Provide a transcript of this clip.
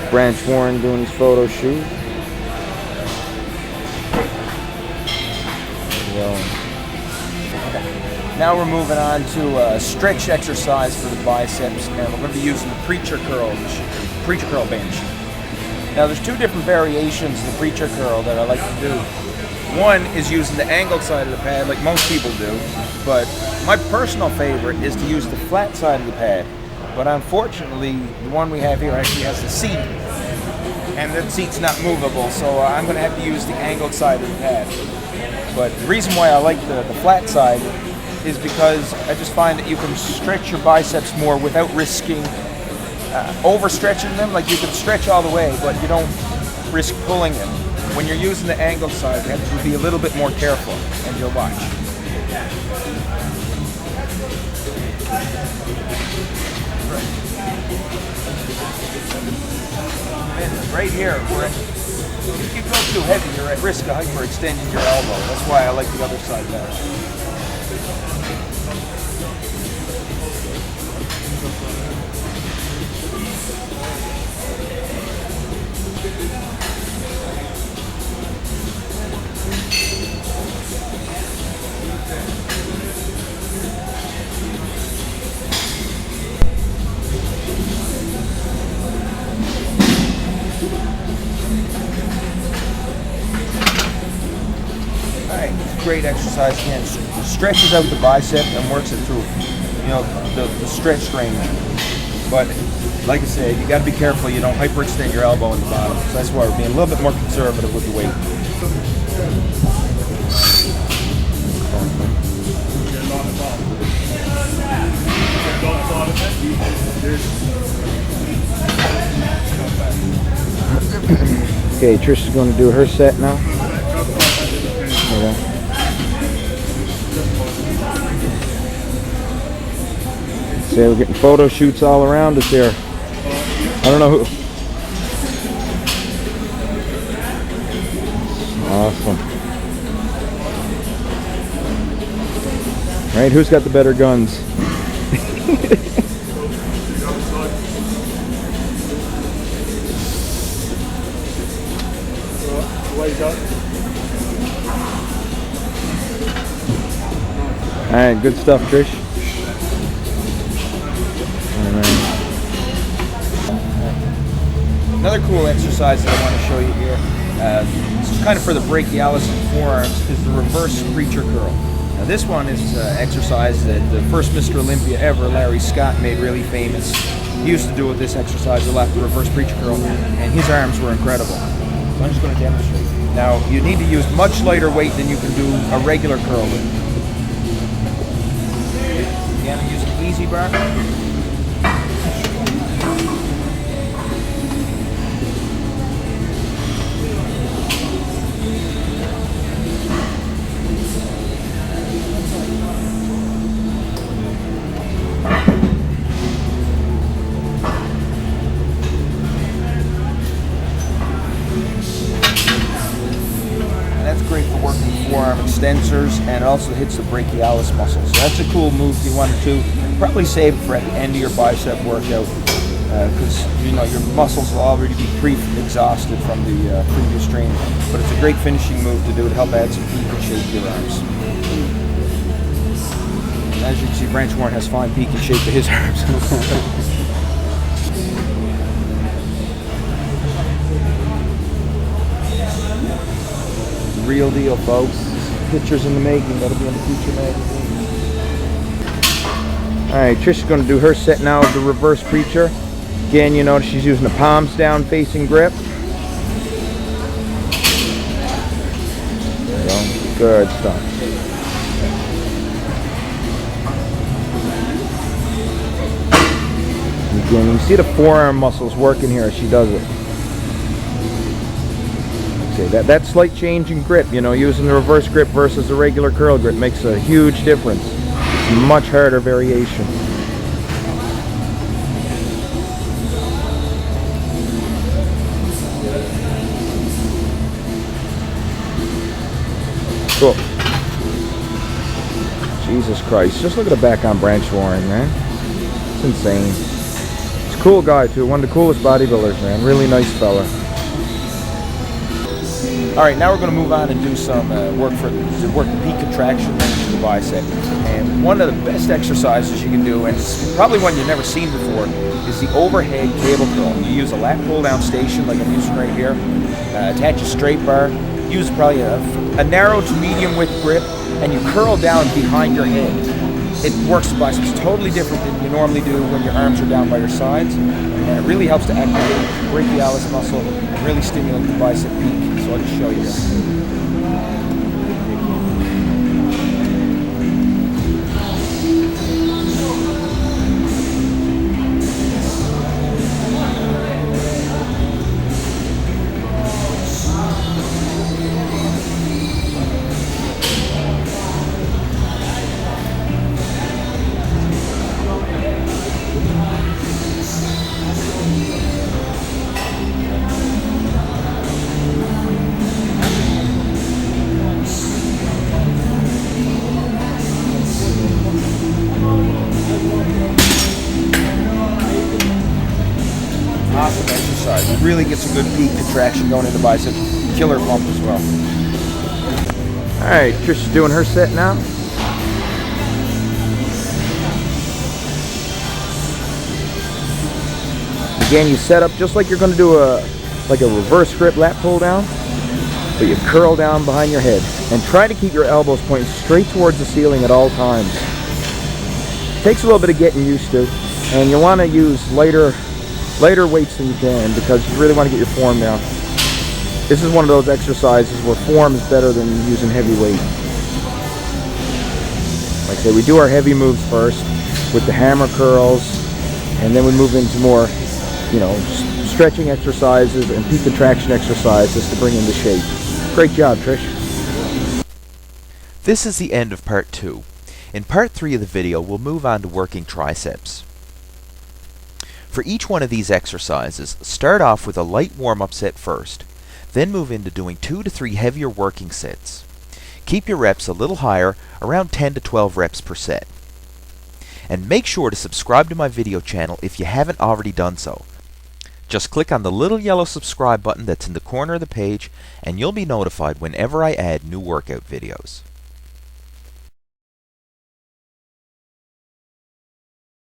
Branch Warren doing his photo shoot. Now we're moving on to a stretch exercise for the biceps, and we're going to be using the preacher curl bench. Now there's two different variations of the preacher curl that I like to do. One is using the angled side of the pad like most people do, but my personal favorite is to use the flat side of the pad. But unfortunately, the one we have here actually has the seat, and that seat's not movable, so I'm going to have to use the angled side of the pad. But the reason why I like the flat side is because I just find that you can stretch your biceps more without risking overstretching them. Like you can stretch all the way, but you don't risk pulling them. When you're using the angled side, you have to be a little bit more careful, and you'll watch. And right here, if you go too heavy, you're at risk of hyperextending your elbow. That's why I like the other side better. Great exercise, again, stretches out the bicep and works it through, the stretch range. But like I said, you got to be careful you don't hyperextend your elbow in the bottom. So that's why we're being a little bit more conservative with the weight. Okay, Trish is going to do her set now. Okay. So we're getting photo shoots all around us here. I don't know who. Awesome. Right, who's got the better guns? Alright, good stuff, Trish. Another cool exercise that I want to show you here, this is kind of for the brachialis and forearms, is the reverse preacher curl. Now this one is an exercise that the first Mr. Olympia ever, Larry Scott, made really famous. He used to do with this exercise a lot, the reverse preacher curl, and his arms were incredible. So I'm just going to demonstrate. Now you need to use much lighter weight than you can do a regular curl with. Again, I'm using easy bar. Great for working forearm extensors, and also hits the brachialis muscles. So that's a cool move if you wanted to. Probably save it for at the end of your bicep workout, because your muscles will already be pre-exhausted from the previous training. But it's a great finishing move to do to help add some peak and shape to your arms. As you can see, Branch Warren has fine peak and shape to his arms. Real deal, folks. Pictures in the making. That'll be in the future magazine. Alright, Trish is going to do her set now of the reverse preacher. Again, you notice she's using the palms down facing grip. There you go. Good stuff. Again, you see the forearm muscles working here as she does it. That slight change in grip, using the reverse grip versus the regular curl grip makes a huge difference. It's a much harder variation. Cool. Jesus Christ. Just look at the back on Branch Warren, man. It's insane. It's cool guy too, one of the coolest bodybuilders, man. Really nice fella. All right, now we're going to move on and do some work the peak contraction range of the bicep. And one of the best exercises you can do, and it's probably one you've never seen before, is the overhead cable curl. You use a lat pull-down station like I'm using right here. Attach a straight bar. Use probably a narrow to medium width grip, and you curl down behind your head. It works the biceps totally different than you normally do when your arms are down by your sides, and it really helps to activate the brachialis muscle and really stimulate the bicep peak. So I'll just show you this. Awesome exercise. It really gets a good peak contraction going in the bicep. Killer pump as well. Alright, Trish is doing her set now. Again, you set up just like you're going to do a reverse grip lat pull down, but you curl down behind your head and try to keep your elbows pointing straight towards the ceiling at all times. Takes a little bit of getting used to, and you want to use lighter weights than you can because you really want to get your form down. This is one of those exercises where form is better than using heavy weight. Like I say, we do our heavy moves first with the hammer curls, and then we move into more, stretching exercises and peak contraction exercises to bring into shape. Great job, Trish. This is the end of part 2. In part 3 of the video, we'll move on to working triceps. For each one of these exercises, start off with a light warm-up set first, then move into doing 2 to 3 heavier working sets. Keep your reps a little higher, around 10 to 12 reps per set. And make sure to subscribe to my video channel if you haven't already done so. Just click on the little yellow subscribe button that's in the corner of the page, and you'll be notified whenever I add new workout videos.